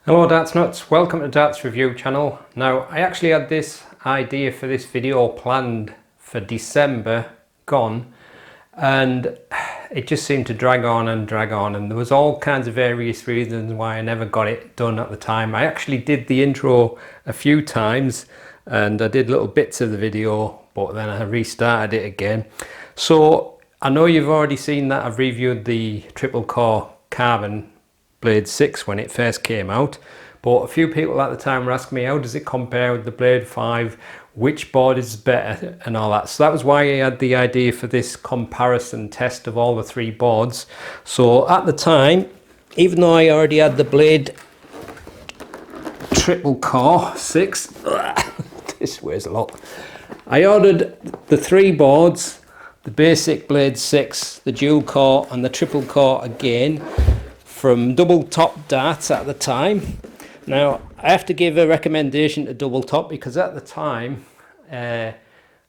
Hello Darts Nuts, welcome to Darts Review channel. Now I actually had this idea for this video planned for December gone, and it just seemed to drag on and there was all kinds of various reasons why I never got it done at the time. I actually did the intro a few times and I did little bits of the video, but then I restarted it again. So I know you've already seen that I've reviewed the triple core carbon Blade 6 when it first came out, but a few people at the time were asking me how does it compare with the Blade 5, which board is better and all that. So that was why I had the idea for this comparison test of all the three boards. So at the time, even though I already had the Blade triple core 6, this weighs a lot, I ordered the three boards, the basic Blade 6, the dual core and the triple core again, from Double Top Darts at the time. Now I have to give a recommendation to Double Top because at the time a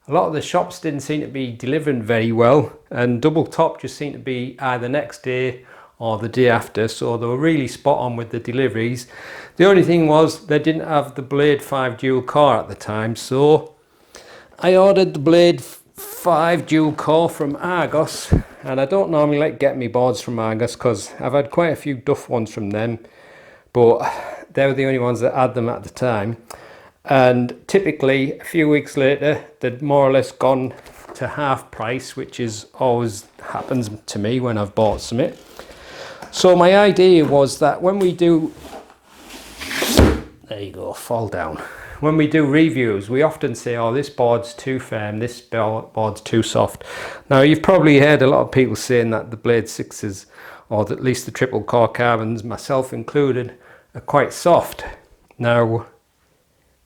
lot of the shops didn't seem to be delivering very well, and Double Top just seemed to be either next day or the day after, so they were really spot on with the deliveries. The only thing was they didn't have the Blade 5 dual core at the time, so I ordered the Blade 5 dual core from Argos, and I don't normally like getting me boards from Argos because I've had quite a few duff ones from them, but they were the only ones that had them at the time. And typically a few weeks later they'd more or less gone to half price, which is always happens to me when I've bought something. So my idea was that when we do, there you go, fall down. When we do reviews, we often say, oh, this board's too firm, this board's too soft. Now, you've probably heard a lot of people saying that the Blade 6s, or at least the triple core carbons, myself included, are quite soft. Now,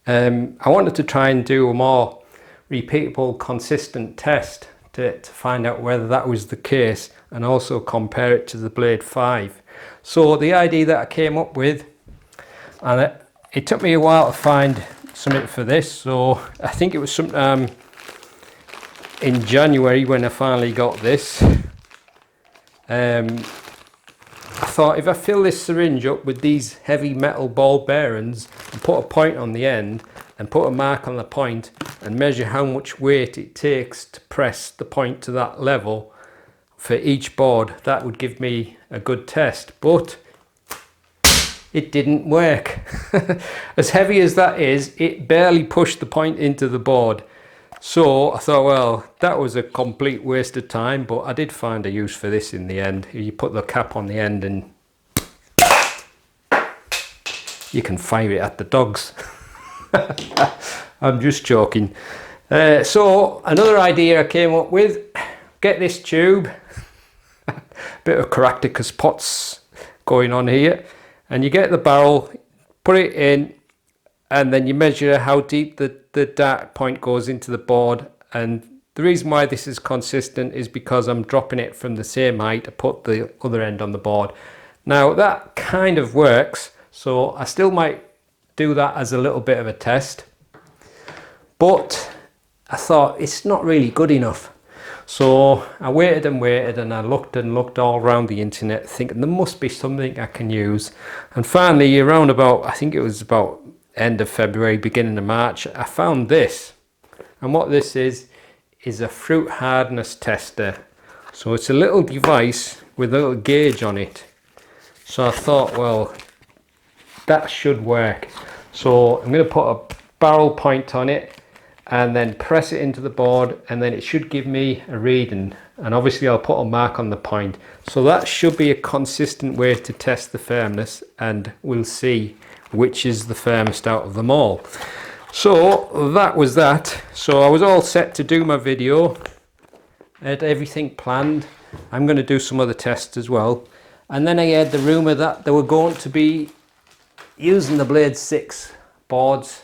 I wanted to try and do a more repeatable, consistent test to find out whether that was the case, and also compare it to the Blade 5. So the idea that I came up with, and it took me a while to find something for this, so I think it was sometime in January when I finally got this. I thought if I fill this syringe up with these heavy metal ball bearings and put a point on the end and put a mark on the point and measure how much weight it takes to press the point to that level for each board, that would give me a good test. But it didn't work. As heavy as that is, it barely pushed the point into the board. So I thought, well, that was a complete waste of time, but I did find a use for this in the end. You put the cap on the end and you can fire it at the dogs. I'm just joking. So another idea I came up with, get this tube, bit of Caractacus pots going on here, and you get the barrel, put it in, and then you measure how deep the dart point goes into the board. And the reason why this is consistent is because I'm dropping it from the same height to put the other end on the board. Now that kind of works, so I still might do that as a little bit of a test, but I thought it's not really good enough. So I waited and I looked all around the internet thinking there must be something I can use. And finally, around about, I think it was about end of February, beginning of March, I found this. And what this is a fruit hardness tester. So it's a little device with a little gauge on it. So I thought, well, that should work. So I'm going to put a barrel point on it and then press it into the board, and then it should give me a reading, and obviously I'll put a mark on the point. So that should be a consistent way to test the firmness, and we'll see which is the firmest out of them all. So that was that. So I was all set to do my video, I had everything planned. I'm going to do some other tests as well, and then I heard the rumour that they were going to be using the Blade 6 boards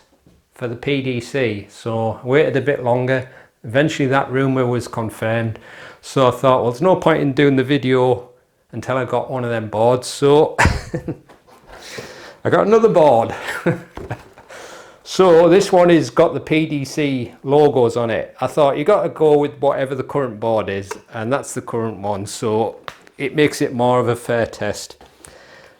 for the PDC, so I waited a bit longer. Eventually that rumour was confirmed, so I thought, well, there's no point in doing the video until I got one of them boards. So I got another board. So this one has got the PDC logos on it. I thought you got to go with whatever the current board is, and that's the current one, so it makes it more of a fair test.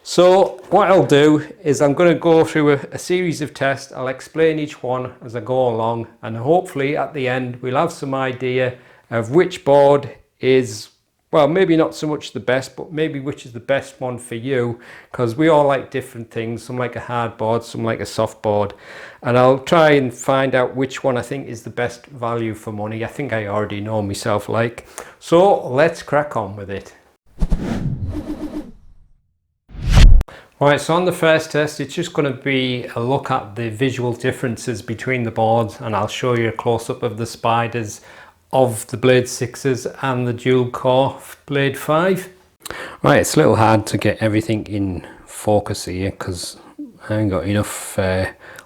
So what I'll do is I'm going to go through a series of tests. I'll explain each one as I go along, and hopefully at the end we'll have some idea of which board is, well, maybe not so much the best, but maybe which is the best one for you, because we all like different things. Some like a hard board, some like a soft board, and I'll try and find out which one I think is the best value for money. I think I already know myself like. So let's crack on with it. Right, so on the first test, it's just going to be a look at the visual differences between the boards, and I'll show you a close-up of the spiders of the Blade 6s and the dual core Blade 5. Right, it's a little hard to get everything in focus here because I haven't got enough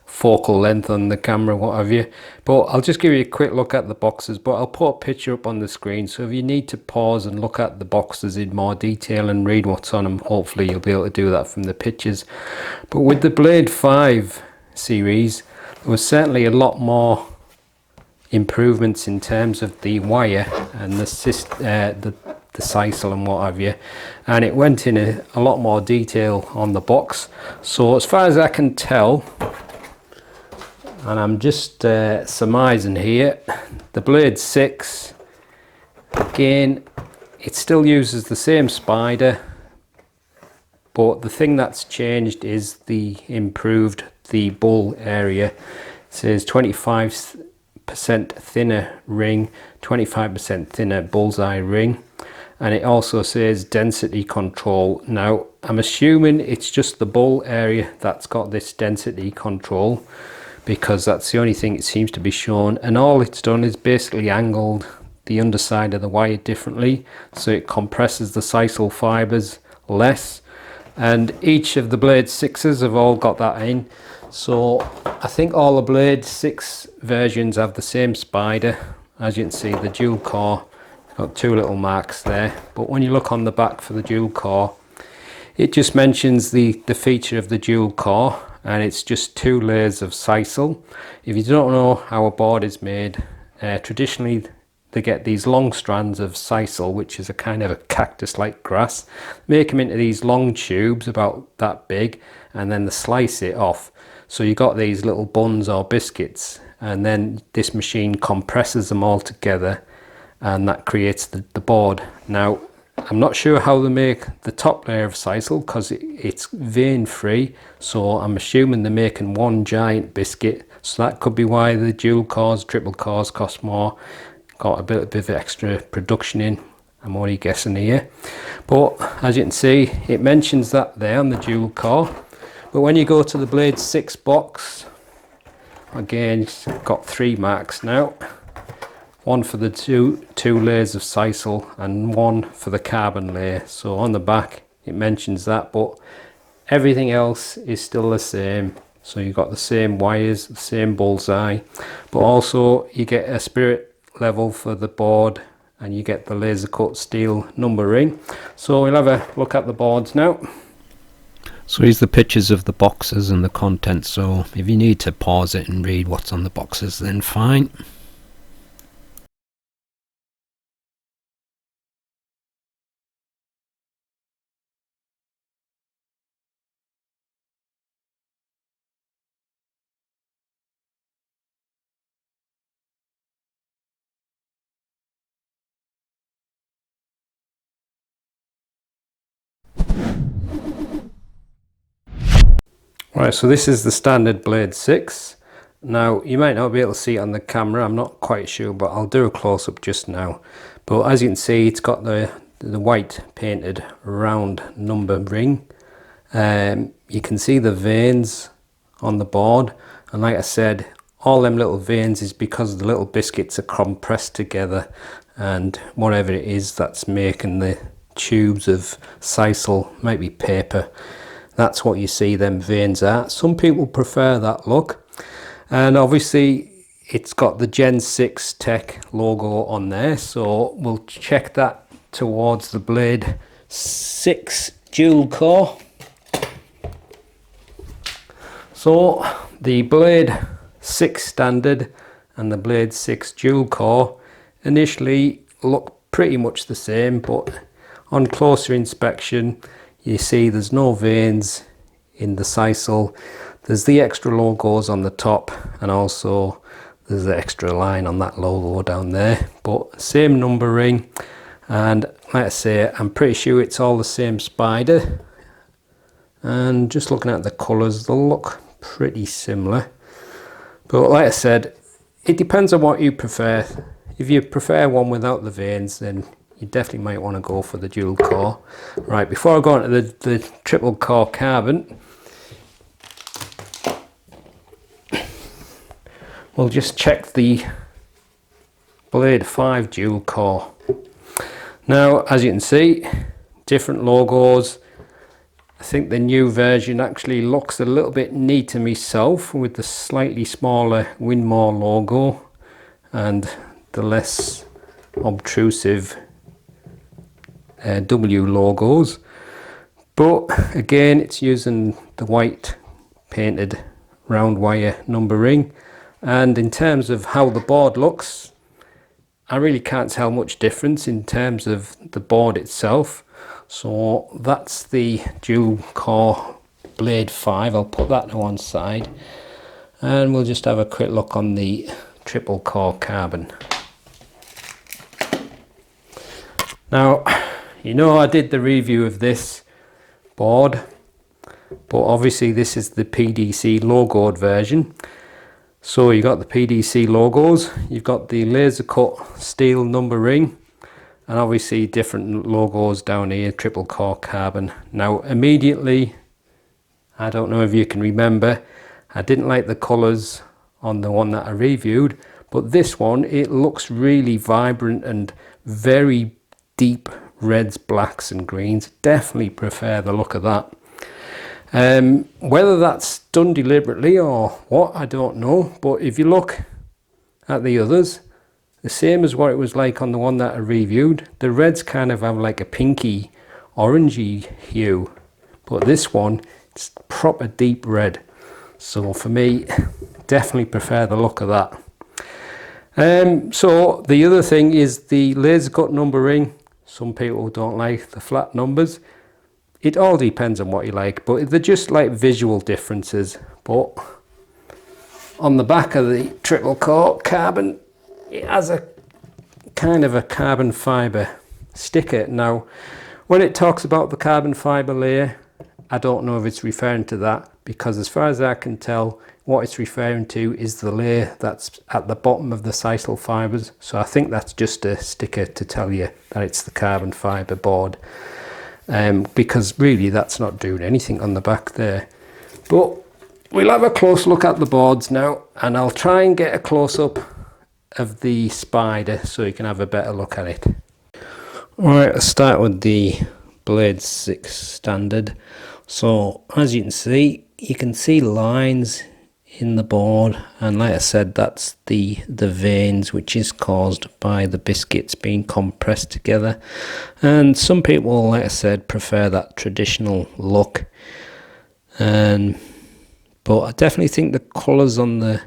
focal length on the camera, what have you, but I'll just give you a quick look at the boxes, but I'll put a picture up on the screen, so if you need to pause and look at the boxes in more detail and read what's on them, hopefully you'll be able to do that from the pictures. But with the Blade 5 series, there was certainly a lot more improvements in terms of the wire and the sisal and what have you, and it went in a lot more detail on the box. So as far as I can tell, and I'm just surmising here, the Blade 6, again, it still uses the same spider, but the thing that's changed is the bull area. It says 25% thinner ring, 25% thinner bullseye ring, and it also says density control. Now I'm assuming it's just the bull area that's got this density control, because that's the only thing it seems to be shown, and all it's done is basically angled the underside of the wire differently, so it compresses the sisal fibers less, and each of the Blade 6s have all got that in. So I think all the Blade 6 versions have the same spider. As you can see, the dual core got two little marks there, but when you look on the back for the dual core, it just mentions the feature of the dual core, and it's just 2 layers of sisal. If you don't know how a board is made, traditionally they get these long strands of sisal, which is a kind of a cactus like grass, make them into these long tubes about that big, and then they slice it off, so you got these little buns or biscuits, and then this machine compresses them all together, and that creates the board. Now I'm not sure how they make the top layer of sisal because it's vein free, so I'm assuming they're making one giant biscuit, so that could be why the dual cores, triple cores cost more, got a bit of extra production in. I'm only guessing here, but as you can see, it mentions that there on the dual core. But when you go to the Blade 6 box, again, it's got 3 marks now. One for the two layers of sisal and one for the carbon layer. So on the back it mentions that, but everything else is still the same. So you've got the same wires, the same bullseye, but also you get a spirit level for the board, and you get the laser cut steel number ring. So we'll have a look at the boards now. So here's the pictures of the boxes and the contents, so if you need to pause it and read what's on the boxes, then fine. Right, so this is the standard Blade 6. Now you might not be able to see it on the camera, I'm not quite sure, but I'll do a close-up just now. But as you can see, it's got the white painted round number ring. You can see the veins on the board, and like I said, all them little veins is because the little biscuits are compressed together, and whatever it is that's making the tubes of sisal, might be paper, that's what you see them veins are. Some people prefer that look, and obviously it's got the Gen 6 Tech logo on there, so we'll check that towards the Blade 6 dual core. So the Blade 6 standard and the Blade 6 dual core initially look pretty much the same, but on closer inspection you see there's no veins in the sisal. There's the extra logos on the top, and also there's the extra line on that logo down there, but same number ring. And like I say, I'm pretty sure it's all the same spider, and just looking at the colours, they look pretty similar. But like I said, it depends on what you prefer. If you prefer one without the veins, then you definitely might want to go for the dual core. Right, before I go on to the triple core carbon, we'll just check the Blade 5 dual core. Now, as you can see, different logos. I think the new version actually looks a little bit neater myself, with the slightly smaller Winmau logo and the less obtrusive W logos. But again, it's using the white painted round wire numbering, and in terms of how the board looks, I really can't tell much difference in terms of the board itself. So that's the dual core Blade 5. I'll put that to one side, and we'll just have a quick look on the triple core carbon. Now, you know, I did the review of this board, but obviously this is the PDC logoed version. So you got the PDC logos, you've got the laser cut steel number ring, and obviously different logos down here, triple core carbon. Now immediately, I don't know if you can remember, I didn't like the colours on the one that I reviewed, but this one, it looks really vibrant and very deep reds, blacks and greens. Definitely prefer the look of that. Whether that's done deliberately or what, I don't know, but if you look at the others, the same as what it was like on the one that I reviewed, the reds kind of have like a pinky orangey hue, but this one, it's proper deep red. So for me, definitely prefer the look of that. So the other thing is the laser cut numbering. Some people don't like the flat numbers. It all depends on what you like, but they're just like visual differences. But on the back of the triple core carbon, it has a kind of a carbon fibre sticker. Now, when it talks about the carbon fibre layer, I don't know if it's referring to that, because as far as I can tell, what it's referring to is the layer that's at the bottom of the sisal fibres. So I think that's just a sticker to tell you that it's the carbon fibre board. Because really that's not doing anything on the back there. But we'll have a close look at the boards now, and I'll try and get a close-up of the spider so you can have a better look at it. Alright, let's start with the Blade 6 standard. So as you can see lines in the board, and like I said, that's the veins, which is caused by the biscuits being compressed together. And some people, like I said, prefer that traditional look, but I definitely think the colours on the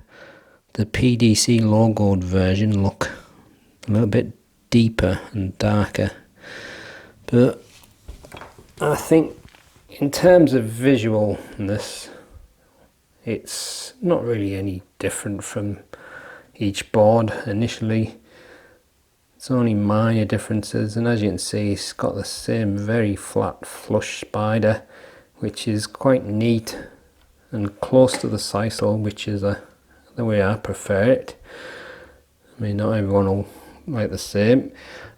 PDC logoed version look a little bit deeper and darker. But I think in terms of visualness, it's not really any different from each board initially. It's only minor differences, and as you can see, it's got the same very flat flush spider, which is quite neat and close to the sisal, which is the way I prefer it. I mean, not everyone will like the same.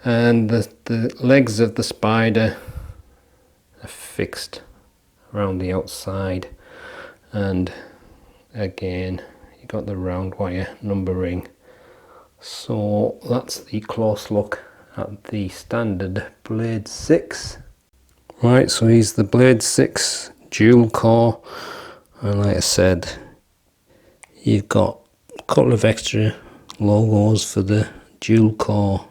And the legs of the spider are fixed around the outside, and again you got the round wire numbering. So that's the close look at the standard Blade 6. Right, so here's the Blade 6 dual core, and like I said, you've got a couple of extra logos for the dual core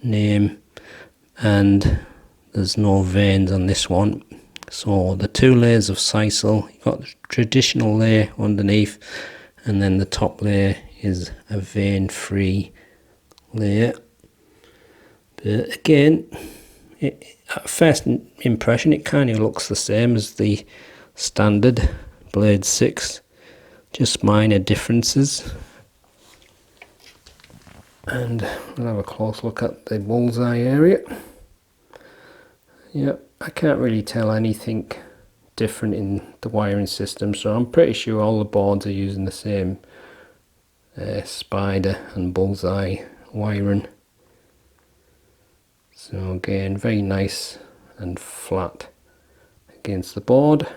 name, and there's no veins on this one. So the two layers of sisal, you've got the traditional layer underneath, and then the top layer is a vein free layer. But again, at first impression it kind of looks the same as the standard Blade 6, just minor differences. And we'll have a close look at the bullseye area. Yeah, I can't really tell anything different in the wiring system, so I'm pretty sure all the boards are using the same spider and bullseye wiring. So again, very nice and flat against the board.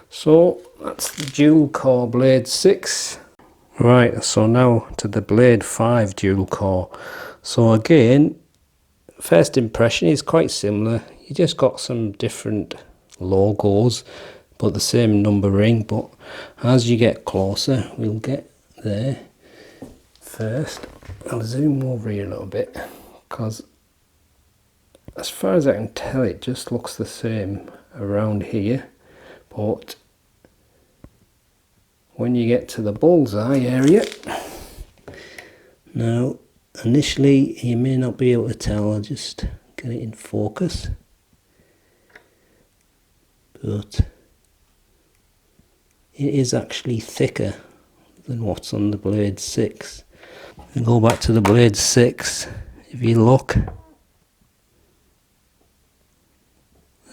So that's the dual core Blade 6. Right, so now to the Blade 5 dual core. So again, first impression is quite similar. You just got some different logos but the same numbering, but as you get closer, we'll get there. First I'll zoom over here a little bit, because as far as I can tell it just looks the same around here, but when you get to the bullseye area, now initially you may not be able to tell, I'll just get it in focus, but it is actually thicker than what's on the Blade 6. And go back to the Blade 6, if you look,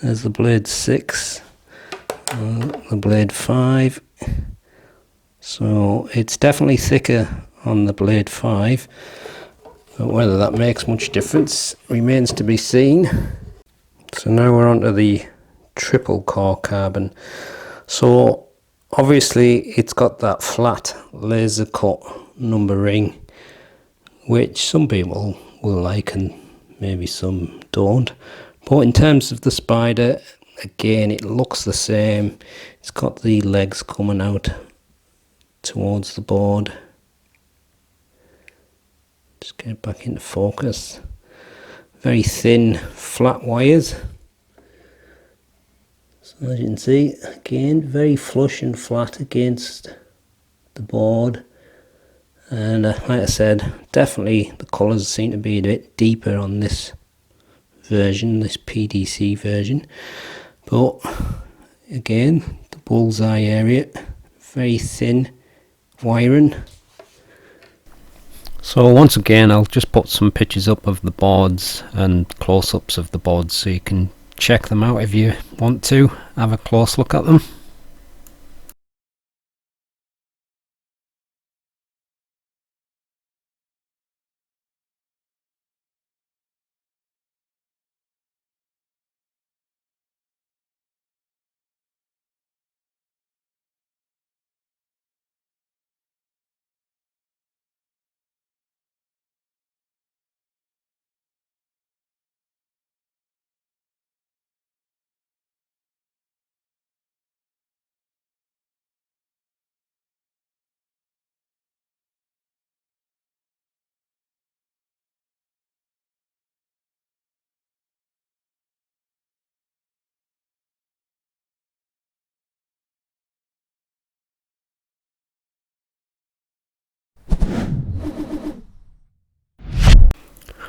there's the Blade 6, the Blade 5, so it's definitely thicker on the Blade 5, but whether that makes much difference remains to be seen. So now we're on to the triple core carbon. So obviously it's got that flat laser cut numbering, which some people will like and maybe some don't, but in terms of the spider, again it looks the same. It's got the legs coming out towards the board. Just get it back into focus. Very thin flat wires. So as you can see, again very flush and flat against the board, and like I said, definitely the colours seem to be a bit deeper on this version, this PDC version, but again the bullseye area, very thin wiring. So once again I'll just put some pictures up of the boards and close-ups of the boards so you can check them out if you want to have a close look at them.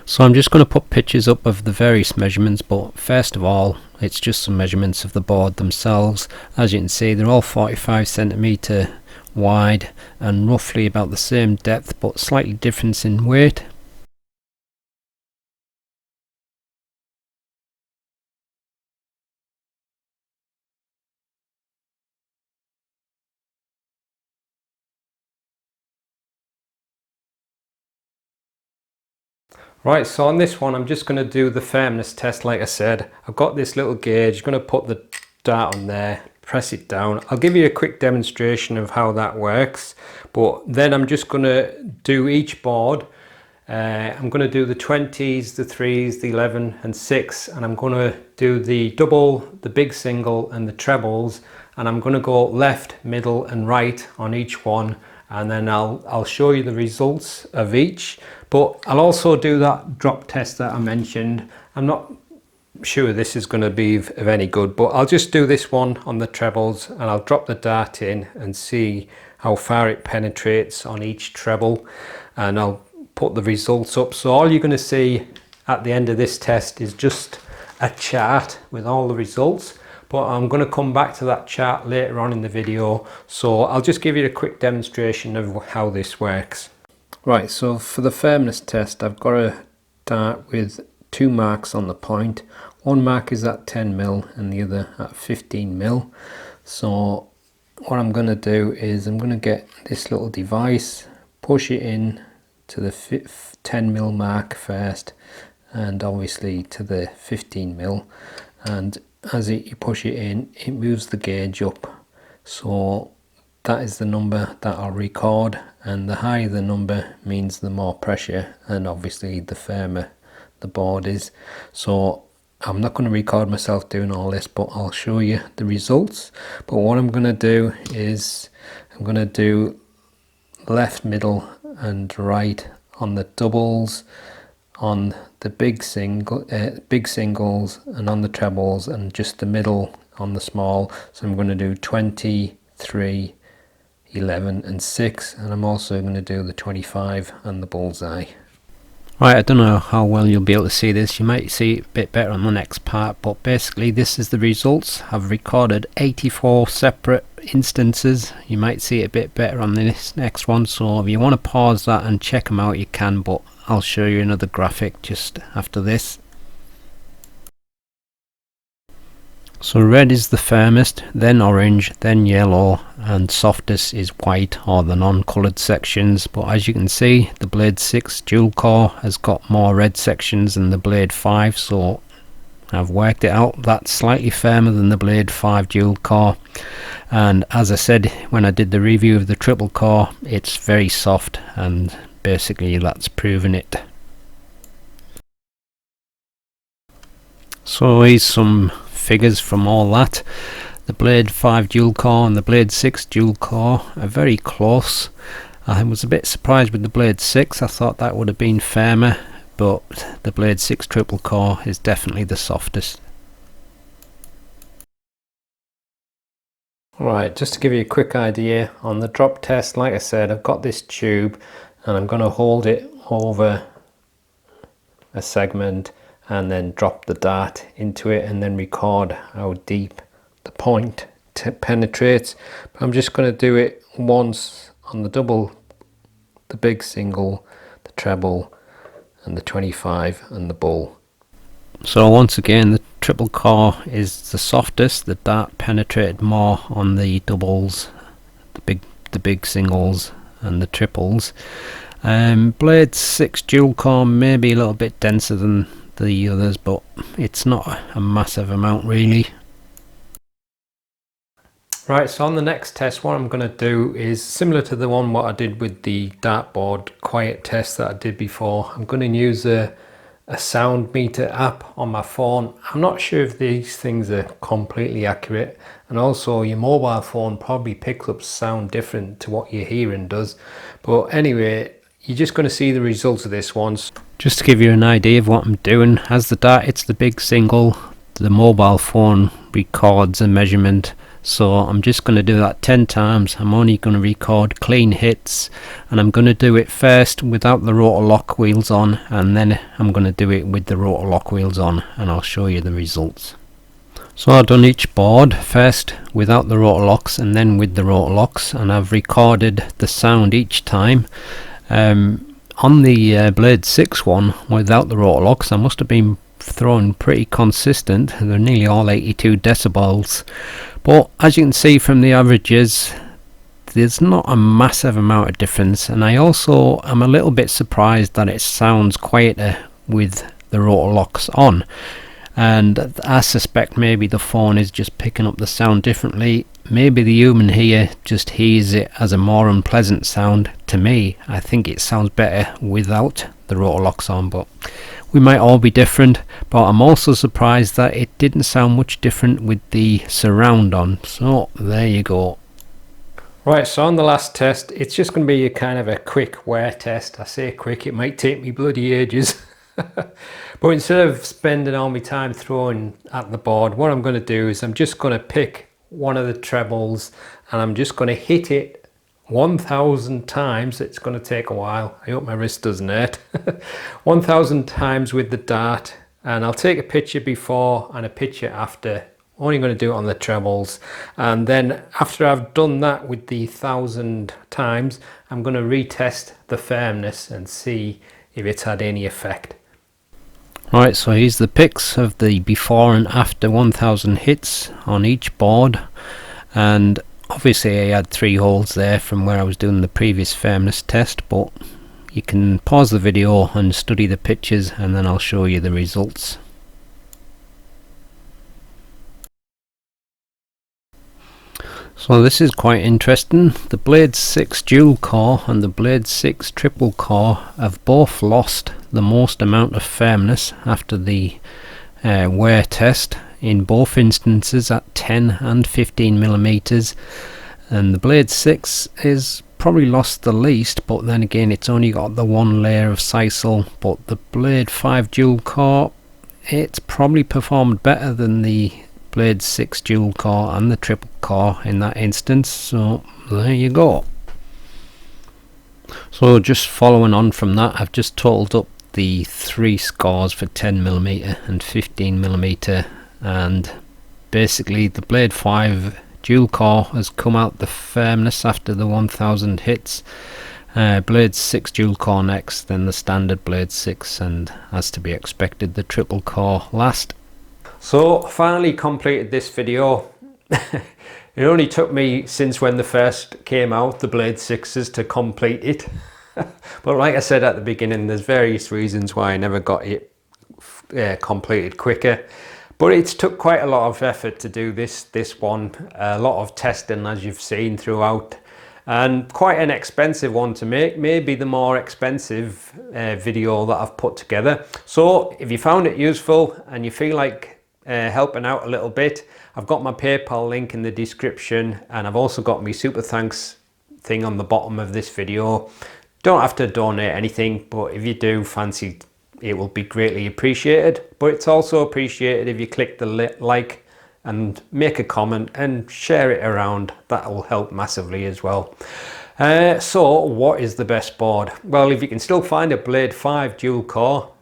So I'm just going to put pictures up of the various measurements, but first of all it's just some measurements of the board themselves. As you can see, they're all 45cm wide and roughly about the same depth, but slightly difference in weight. Right, so on this one I'm just going to do the firmness test. Like I said, I've got this little gauge, going to put the dart on there, press it down. I'll give you a quick demonstration of how that works, but then I'm just going to do each board. I'm going to do the 20s, the 3s, the 11 and 6, and I'm going to do the double, the big single and the trebles, and I'm going to go left, middle and right on each one, and then I'll show you the results of each. But I'll also do that drop test that I mentioned. I'm not sure this is going to be of any good, but I'll just do this one on the trebles and I'll drop the dart in and see how far it penetrates on each treble, and I'll put the results up. So all you're going to see at the end of this test is just a chart with all the results, but I'm going to come back to that chart later on in the video, so I'll just give you a quick demonstration of how this works. Right, so for the firmness test, I've got a dart with 2 marks on the point. One mark is at 10mm and the other at 15mm. So what I'm going to do is I'm going to get this little device, push it in to the 10mm mark first, and obviously to the 15mm, and as you push it in, it moves the gauge up. So that is the number that I'll record, and the higher the number means the more pressure, and obviously the firmer the board is. So I'm not going to record myself doing all this, but I'll show you the results. But what I'm going to do is I'm going to do left, middle and right on the doubles, on the big singles and on the trebles, and just the middle on the small. So I'm going to do 20, 3, 11 and 6, and I'm also going to do the 25 and the bullseye. Right, I don't know how well you'll be able to see this. You might see it a bit better on the next part, but basically this is the results. I've recorded 84 separate instances. You might see it a bit better on this next one, so if you want to pause that and check them out you can, but I'll show you another graphic just after this. So red is the firmest, then orange, then yellow, and softest is white, or the non-coloured sections. But as you can see, the Blade 6 dual core has got more red sections than the Blade 5, so I've worked it out. That's slightly firmer than the Blade 5 dual core. And as I said when I did the review of the triple core, it's very soft, and basically that's proven it. So here's some figures from all that. The Blade 5 dual core and the Blade 6 dual core are very close. I was a bit surprised with the Blade 6. I thought that would have been firmer, but the Blade 6 triple core is definitely the softest. Right, just to give you a quick idea on the drop test, like I said, I've got this tube and I'm going to hold it over a segment and then drop the dart into it and then record how deep the point penetrates. But I'm just going to do it once on the double, the big single, the treble and the 25 and the bull. So once again, the triple core is the softest. The dart penetrated more on the doubles, the big singles and the triples. Blade 6 dual core may be a little bit denser than the others, but it's not a massive amount really. Right, so on the next test, what I'm going to do is similar to the one what I did with the dartboard quiet test that I did before. I'm going to use a sound meter app on my phone. I'm not sure if these things are completely accurate, and also your mobile phone probably picks up sound different to what your hearing does. But anyway, you're just going to see the results of this once. Just to give you an idea of what I'm doing, as the dart hits the big single, the mobile phone records a measurement. So I'm just going to do that 10 times. I'm only going to record clean hits, and I'm going to do it first without the rotor lock wheels on, and then I'm going to do it with the rotor lock wheels on, and I'll show you the results. So I've done each board first without the rotor locks and then with the rotor locks, and I've recorded the sound each time. On the Blade 6 one without the rotor locks, I must have been throwing pretty consistent. They're nearly all 82 decibels, but as you can see from the averages, there's not a massive amount of difference. And I also am a little bit surprised that it sounds quieter with the rotor locks on, and I suspect maybe the phone is just picking up the sound differently. Maybe the human ear just hears it as a more unpleasant sound. To me, I think it sounds better without the rotor locks on, but we might all be different. But I'm also surprised that it didn't sound much different with the surround on. So there you go. Right, so on the last test, it's just going to be a kind of a quick wear test. I say quick, it might take me bloody ages. But instead of spending all my time throwing at the board, what I'm going to do is I'm just going to pick one of the trebles and I'm just going to hit it 1,000 times. It's going to take a while. I hope my wrist doesn't hurt. 1,000 times with the dart and I'll take a picture before and a picture after. Only going to do it on the trebles, and then after I've done that with the 1000 times, I'm going to retest the firmness and see if it's had any effect. Right, so here's the pics of the before and after 1000 hits on each board, and obviously I had 3 holes there from where I was doing the previous firmness test, but you can pause the video and study the pictures and then I'll show you the results. So this is quite interesting. The Blade 6 dual core and the Blade 6 triple core have both lost the most amount of firmness after the wear test, in both instances at 10 and 15 millimeters, and the Blade 6 is probably lost the least, but then again it's only got the 1 layer of sisal. But the Blade 5 dual core, it's probably performed better than the Blade 6 dual core and the triple core in that instance, so there you go. So just following on from that, I've just totaled up the 3 scores for 10mm and 15mm, and basically the Blade 5 dual core has come out the firmness after the 1000 hits. Blade 6 dual core next, then the standard Blade 6, and as to be expected the triple core last. So finally completed this video. It only took me since when the first came out, the Blade 6s, to complete it. But like I said at the beginning, there's various reasons why I never got it completed quicker. But it's took quite a lot of effort to do this one, a lot of testing as you've seen throughout, and quite an expensive one to make, maybe the more expensive video that I've put together. So if you found it useful and you feel like helping out a little bit, I've got my PayPal link in the description, and I've also got my SuperThanks thing on the bottom of this video. Don't have to donate anything, but if you do fancy, it will be greatly appreciated. But it's also appreciated if you click the like and make a comment and share it around. That will help massively as well. So what is the best board? Well, if you can still find a Blade 5 dual core,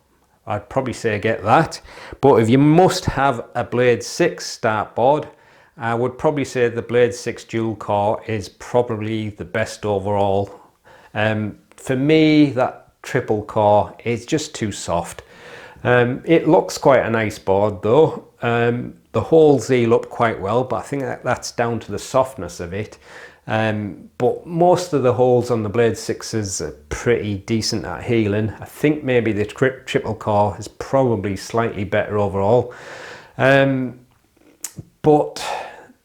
I'd probably say get that. But if you must have a Blade 6 start board, I would probably say the Blade 6 dual core is probably the best overall. For me, that triple core is just too soft. It looks quite a nice board though. The holes heal up quite well, but I think that's down to the softness of it. But most of the holes on the Blade 6s are pretty decent at healing. I think maybe the triple core is probably slightly better overall. But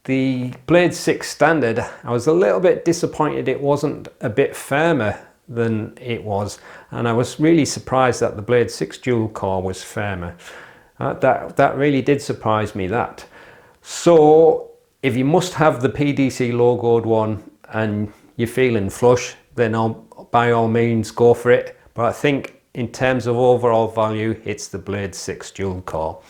the Blade 6 standard, I was a little bit disappointed it wasn't a bit firmer than it was, and I was really surprised that the Blade 6 dual core was firmer. That really did surprise me, that. So if you must have the PDC logoed one and you're feeling flush, then by all means go for it. But I think in terms of overall value, it's the Blade 6 dual core.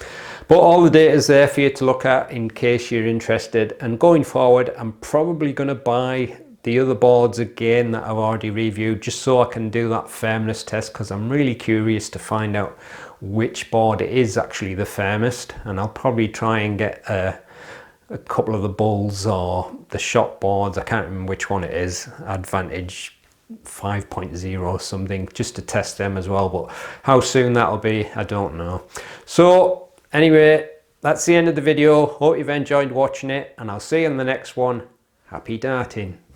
But all the data is there for you to look at in case you're interested. And going forward, I'm probably going to buy the other boards again that I've already reviewed, just so I can do that firmness test, because I'm really curious to find out which board is actually the firmest. And I'll probably try and get a couple of the bulls or the shop boards, I can't remember which one it is, Advantage 5.0 or something, just to test them as well. But how soon that'll be, I don't know. So anyway, that's the end of the video. Hope you've enjoyed watching it, and I'll see you in the next one. Happy darting.